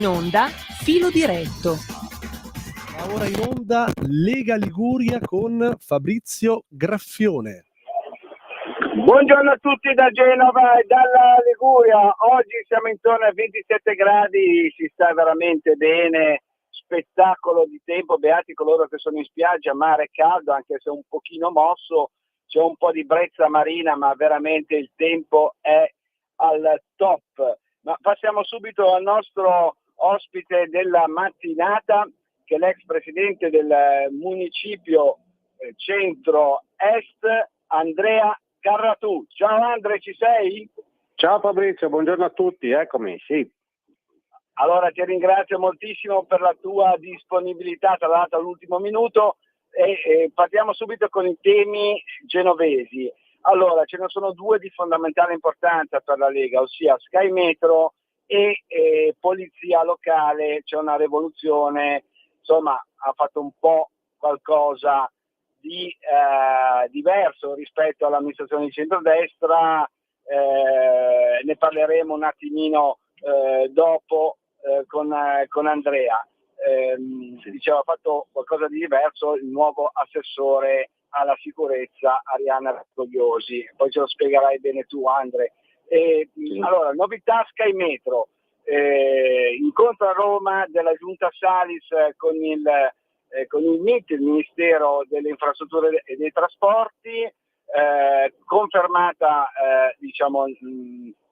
In onda, filo diretto. Ma ora in onda Lega Liguria con Fabrizio Graffione. Buongiorno a tutti da Genova e dalla Liguria. Oggi siamo intorno a 27 gradi, si sta veramente bene, spettacolo di tempo, beati coloro che sono in spiaggia, mare caldo, anche se un pochino mosso, c'è un po' di brezza marina, ma veramente il tempo è al top. Ma passiamo subito al nostro ospite della mattinata, che è l'ex presidente del municipio centro-est, Andrea Carratù. Ciao Andre, ci sei? Ciao Fabrizio, buongiorno a tutti, eccomi, sì. Allora ti ringrazio moltissimo per la tua disponibilità, tra l'altro all'ultimo minuto, e partiamo subito con i temi genovesi. Allora, ce ne sono due di fondamentale importanza per la Lega, ossia Sky Metro e polizia locale. C'è una rivoluzione, insomma, ha fatto un po' qualcosa di diverso rispetto all'amministrazione di centrodestra, ne parleremo un attimino dopo con Andrea. Diceva, ha fatto qualcosa di diverso il nuovo assessore alla sicurezza Arianna Rattogliosi, poi ce lo spiegherai bene tu Andre. Sì. Allora, novità Sky Metro, incontro a Roma della Giunta Salis con il MIT, il Ministero delle Infrastrutture e dei Trasporti, confermata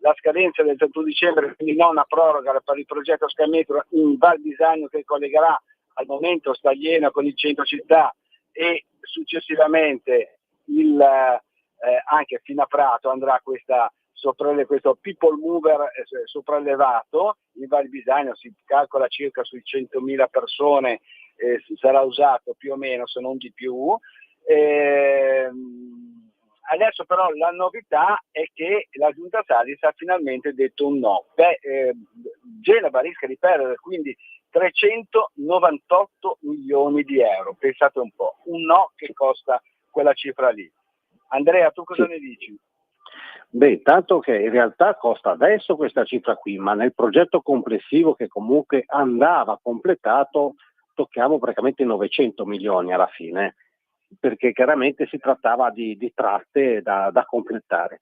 la scadenza del 31 dicembre, quindi non una proroga per il progetto Sky Metro in Val Bisagno, che collegherà al momento Staglieno con il centro città e successivamente anche fino a Prato andrà questo people mover sopraelevato in Val Bisagno. Si calcola circa sui 100.000 persone, sarà usato più o meno, se non di più. Adesso però la novità è che la Giunta Salis ha finalmente detto un no. Genova rischia di perdere quindi 398 milioni di euro. Pensate un po', un no che costa quella cifra lì. Andrea, tu cosa ne dici? Beh, tanto che in realtà costa adesso questa cifra qui, ma nel progetto complessivo che comunque andava completato tocchiamo praticamente 900 milioni alla fine, perché chiaramente si trattava di tratte da completare.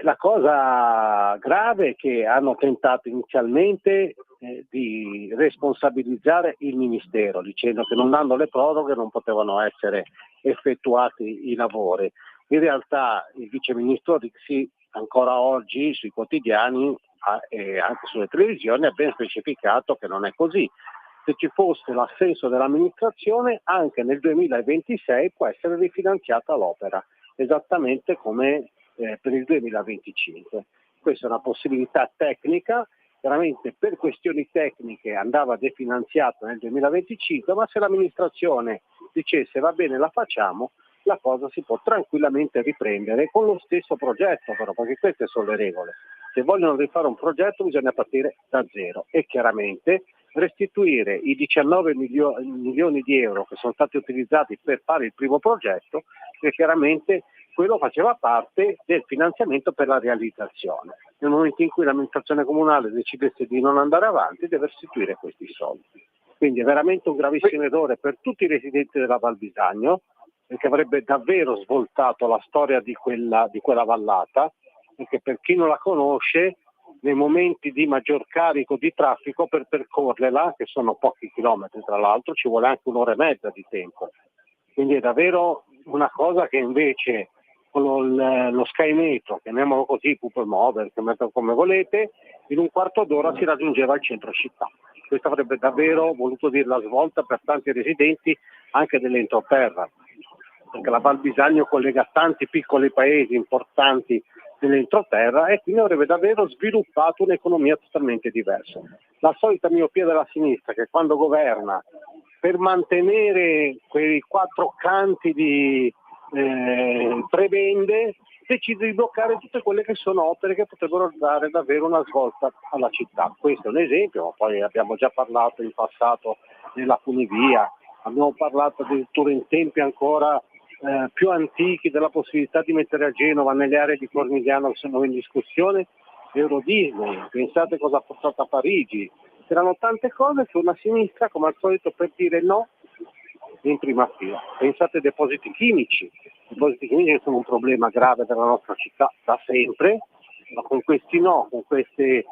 La cosa grave è che hanno tentato inizialmente di responsabilizzare il Ministero, dicendo che non dando le proroghe non potevano essere effettuati i lavori. In realtà il viceministro Rixi ancora oggi sui quotidiani e anche sulle televisioni ha ben specificato che non è così. Se ci fosse l'assenso dell'amministrazione, anche nel 2026 può essere rifinanziata l'opera, esattamente come per il 2025. Questa è una possibilità tecnica, chiaramente per questioni tecniche andava definanziata nel 2025, ma se l'amministrazione dicesse va bene, la facciamo, la cosa si può tranquillamente riprendere con lo stesso progetto, però, perché queste sono le regole. Se vogliono rifare un progetto bisogna partire da zero e chiaramente restituire i 19 milioni di euro che sono stati utilizzati per fare il primo progetto, che chiaramente quello faceva parte del finanziamento per la realizzazione. Nel momento in cui l'amministrazione comunale decidesse di non andare avanti, deve restituire questi soldi. Quindi è veramente un gravissimo errore per tutti i residenti della Val Bisagno, perché avrebbe davvero svoltato la storia di quella vallata, perché per chi non la conosce, nei momenti di maggior carico di traffico per percorrerla, che sono pochi chilometri tra l'altro, ci vuole anche un'ora e mezza di tempo. Quindi è davvero una cosa che invece con lo Sky Metro, chiamiamolo così, people mover, chiamatelo come volete, in un quarto d'ora si raggiungeva il centro città. Questo avrebbe davvero voluto dire la svolta per tanti residenti anche dell'entroterra, perché la Val Bisagno collega tanti piccoli paesi importanti dell'entroterra e quindi avrebbe davvero sviluppato un'economia totalmente diversa. La solita miopia della sinistra, che quando governa per mantenere quei quattro canti di prebende decide di bloccare tutte quelle che sono opere che potrebbero dare davvero una svolta alla città. Questo è un esempio, ma poi abbiamo già parlato in passato della funivia, abbiamo parlato addirittura in tempi ancora più antichi della possibilità di mettere a Genova nelle aree di Cornigliano che sono in discussione Euro Disney. Pensate cosa ha portato a Parigi, C'erano tante cose che una sinistra, come al solito, per dire no, in prima fila. Pensate ai depositi chimici. I depositi chimici sono un problema grave della nostra città da sempre, ma con questi no, con queste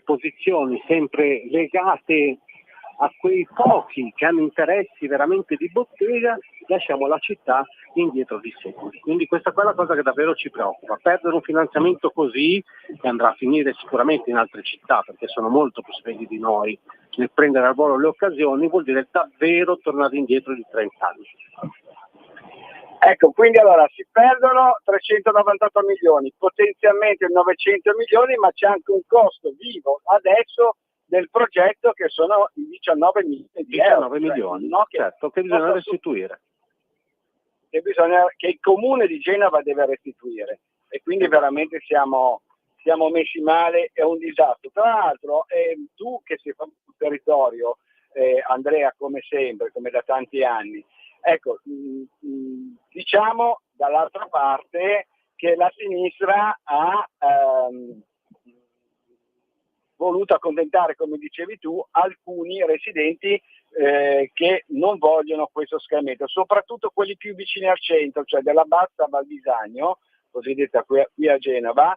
posizioni sempre legate a quei pochi che hanno interessi veramente di bottega, lasciamo la città indietro di secoli. Quindi questa qua è la cosa che davvero ci preoccupa. Perdere un finanziamento così, che andrà a finire sicuramente in altre città, perché sono molto più svegli di noi nel prendere al volo le occasioni, vuol dire davvero tornare indietro di 30 anni. Ecco, quindi allora si perdono 398 milioni, potenzialmente 900 milioni, ma c'è anche un costo vivo adesso del progetto che sono i 19 milioni di euro. 19 milioni, no, certo, che bisogna restituire. Che il comune di Genova deve restituire, e quindi veramente siamo messi male, è un disastro. Tra l'altro tu che sei sul territorio, Andrea, come sempre, come da tanti anni, ecco, diciamo dall'altra parte che la sinistra ha voluto accontentare, come dicevi tu, alcuni residenti che non vogliono questo scammetto, soprattutto quelli più vicini al centro, cioè della Bassa Val di Sagno, cosiddetta qui a Genova,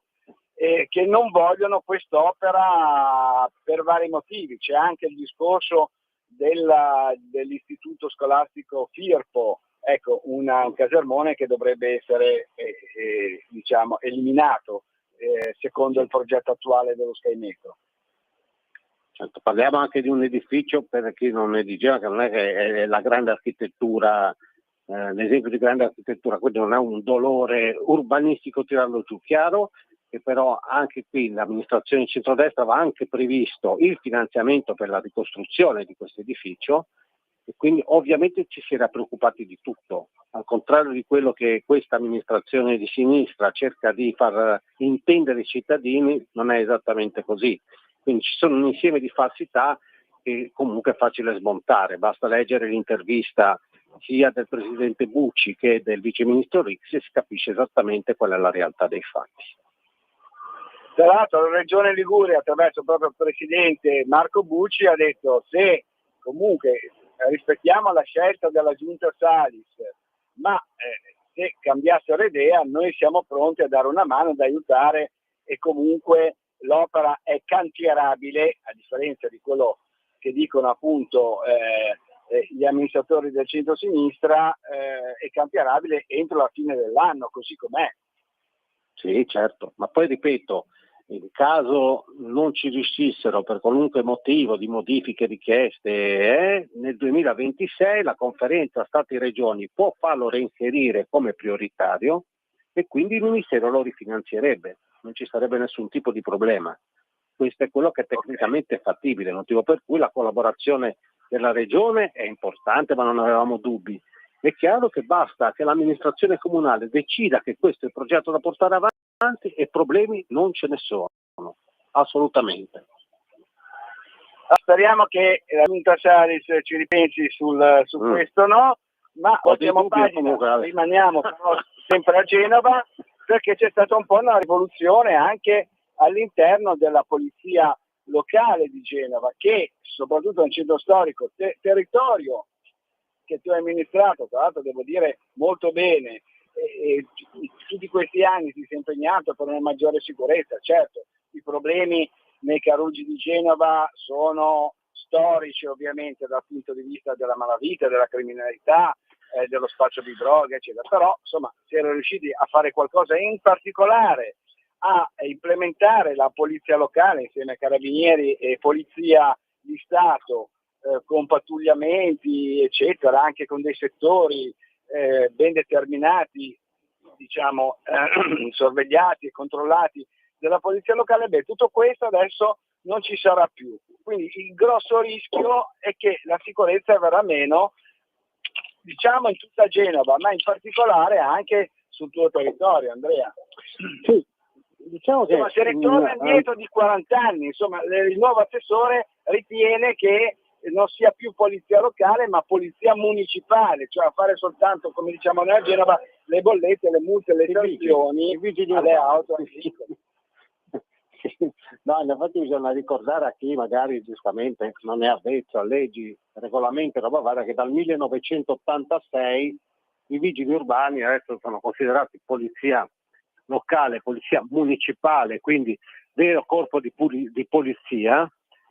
che non vogliono quest'opera per vari motivi. C'è anche il discorso dell'istituto scolastico Firpo, ecco, un casermone che dovrebbe essere diciamo eliminato secondo il progetto attuale dello Sky Metro. Certo, parliamo anche di un edificio, per chi non è di Genova, che non è che è la grande architettura, l'esempio di grande architettura, quindi non è un dolore urbanistico tirarlo giù. Chiaro che però anche qui l'amministrazione di centrodestra aveva anche previsto il finanziamento per la ricostruzione di questo edificio, e quindi ovviamente ci si era preoccupati di tutto, al contrario di quello che questa amministrazione di sinistra cerca di far intendere ai cittadini. Non è esattamente così. Quindi ci sono un insieme di falsità che comunque è facile smontare, basta leggere l'intervista sia del presidente Bucci che del viceministro Rixi e si capisce esattamente qual è la realtà dei fatti. Tra l'altro la Regione Liguria, attraverso proprio il presidente Marco Bucci, ha detto: se comunque rispettiamo la scelta della Giunta Salis, ma se cambiassero idea noi siamo pronti a dare una mano, ad aiutare, e comunque l'opera è cantierabile, a differenza di quello che dicono appunto gli amministratori del centro-sinistra, è cantierabile entro la fine dell'anno, così com'è. Sì, certo, ma poi ripeto, in caso non ci riuscissero per qualunque motivo di modifiche richieste, nel 2026 la conferenza Stati-Regioni può farlo reinserire come prioritario e quindi il Ministero lo rifinanzierebbe, non ci sarebbe nessun tipo di problema. Questo è quello che è tecnicamente fattibile, motivo per cui la collaborazione della Regione è importante, ma non avevamo dubbi. È chiaro che basta che l'amministrazione comunale decida che questo è il progetto da portare avanti e problemi non ce ne sono, assolutamente. Speriamo che la Giunta Salis ci ripensi su questo, no? Ma voltiamo pagina, rimaniamo però sempre a Genova, perché c'è stata un po' una rivoluzione anche all'interno della polizia locale di Genova, che soprattutto nel centro storico, territorio che tu hai amministrato, tra l'altro devo dire molto bene, e tutti questi anni ti sei impegnato per una maggiore sicurezza. Certo, i problemi nei caruggi di Genova sono storici ovviamente dal punto di vista della malavita, della criminalità, dello spaccio di droga, eccetera, però insomma si era riusciti a fare qualcosa, in particolare a implementare la polizia locale insieme ai carabinieri e polizia di Stato, con pattugliamenti eccetera, anche con dei settori ben determinati, diciamo sorvegliati e controllati della polizia locale. Tutto questo adesso non ci sarà più, quindi il grosso rischio è che la sicurezza verrà meno, diciamo in tutta Genova, ma in particolare anche sul tuo territorio, Andrea. Sì, diciamo che insomma, si ritorna indietro di 40 anni, insomma il nuovo assessore ritiene che non sia più polizia locale ma polizia municipale, cioè a fare soltanto, come diciamo noi a Genova, le bollette, le multe, le sanzioni alle auto. No, infatti bisogna ricordare a chi magari giustamente non è avvezzo a leggi, regolamenti, roba varia, che dal 1986 i vigili urbani adesso sono considerati polizia locale, polizia municipale, quindi vero corpo di polizia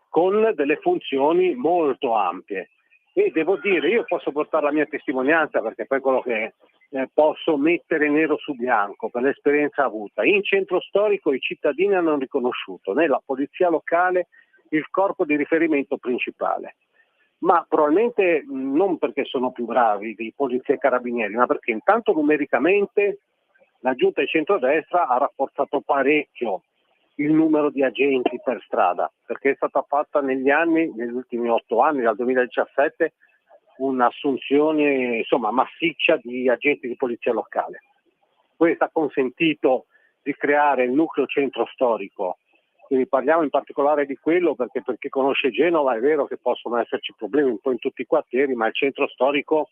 con delle funzioni molto ampie. E devo dire, io posso portare la mia testimonianza perché poi quello che posso mettere nero su bianco per l'esperienza avuta. In centro storico i cittadini hanno riconosciuto nella polizia locale il corpo di riferimento principale, ma probabilmente non perché sono più bravi dei polizia e carabinieri, ma perché intanto numericamente la giunta di centrodestra ha rafforzato parecchio il numero di agenti per strada, perché è stata fatta negli ultimi 8 anni, dal 2017, un'assunzione massiccia di agenti di polizia locale. Questo ha consentito di creare il nucleo centro storico, quindi parliamo in particolare di quello perché per chi conosce Genova è vero che possono esserci problemi un po' in tutti i quartieri, ma il centro storico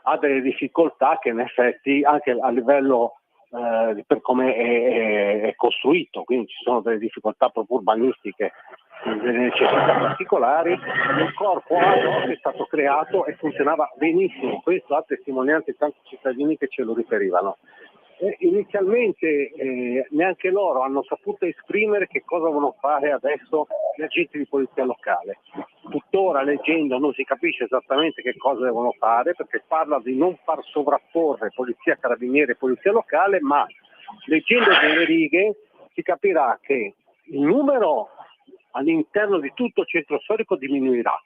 ha delle difficoltà che in effetti anche a livello per come è costruito, quindi ci sono delle difficoltà proprio urbanistiche, delle necessità particolari. Il corpo è stato creato e funzionava benissimo, questo ha testimonianze di tanti cittadini che ce lo riferivano. Inizialmente neanche loro hanno saputo esprimere che cosa devono fare adesso gli agenti di polizia locale. Tuttora leggendo non si capisce esattamente che cosa devono fare, perché parla di non far sovrapporre polizia carabinieri e polizia locale, ma leggendo delle righe si capirà che il numero all'interno di tutto il centro storico diminuirà.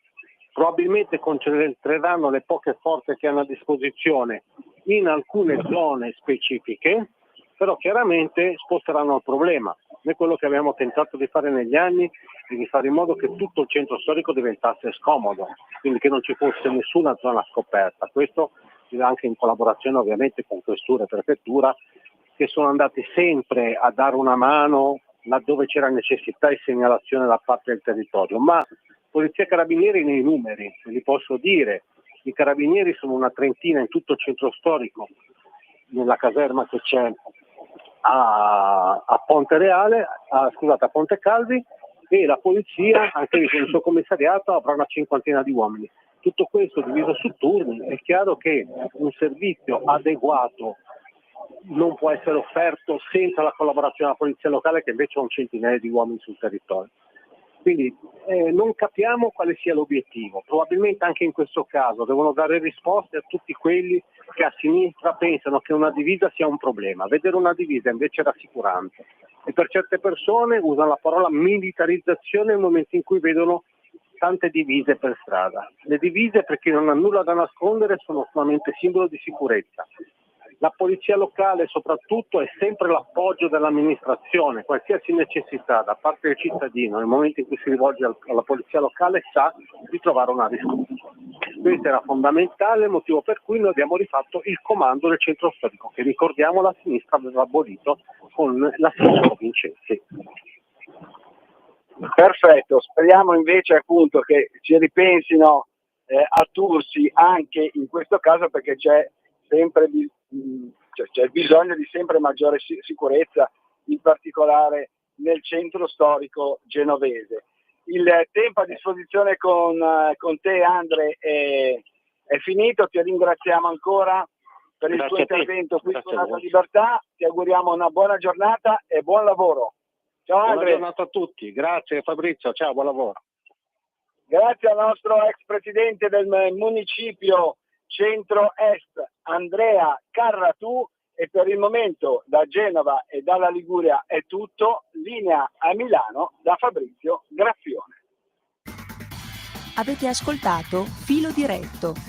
Probabilmente concentreranno le poche forze che hanno a disposizione in alcune zone specifiche, però chiaramente sposteranno il problema. Noi quello che abbiamo tentato di fare negli anni è di fare in modo che tutto il centro storico diventasse scomodo, quindi che non ci fosse nessuna zona scoperta. Questo anche in collaborazione ovviamente con questura e prefettura, che sono andati sempre a dare una mano laddove c'era necessità e segnalazione da parte del territorio. Ma polizia e carabinieri nei numeri, ve li posso dire, i carabinieri sono una trentina in tutto il centro storico, nella caserma che c'è a Ponte Reale, a Ponte Calvi, e la polizia, anche lì con il suo commissariato, avrà una cinquantina di uomini. Tutto questo diviso su turni, è chiaro che un servizio adeguato non può essere offerto senza la collaborazione della polizia locale, che invece ha un centinaio di uomini sul territorio. Quindi non capiamo quale sia l'obiettivo. Probabilmente anche in questo caso devono dare risposte a tutti quelli che a sinistra pensano che una divisa sia un problema. Vedere una divisa invece è rassicurante. E per certe persone usano la parola militarizzazione nel momento in cui vedono tante divise per strada. Le divise, per chi non ha nulla da nascondere, sono solamente simbolo di sicurezza. La polizia locale soprattutto è sempre l'appoggio dell'amministrazione, qualsiasi necessità da parte del cittadino nel momento in cui si rivolge alla polizia locale sa di trovare una risposta. Questo era fondamentale, il motivo per cui noi abbiamo rifatto il comando del centro storico, che ricordiamo la sinistra aveva abolito con la sinistra Vincenzi. Perfetto, speriamo invece appunto che ci ripensino a Tursi anche in questo caso, perché c'è sempre c'è bisogno di sempre maggiore sicurezza, in particolare nel centro storico genovese. Il tempo a disposizione con te, Andre, è finito. Ti ringraziamo ancora per il tuo intervento qui con Radio Libertà. Ti auguriamo una buona giornata e buon lavoro. Ciao Andre. Buona giornata a tutti, grazie Fabrizio, ciao, buon lavoro. Grazie al nostro ex presidente del municipio Centro-Est, Andrea Carratù, e per il momento da Genova e dalla Liguria è tutto. Linea a Milano da Fabrizio Graffione. Avete ascoltato Filo Diretto,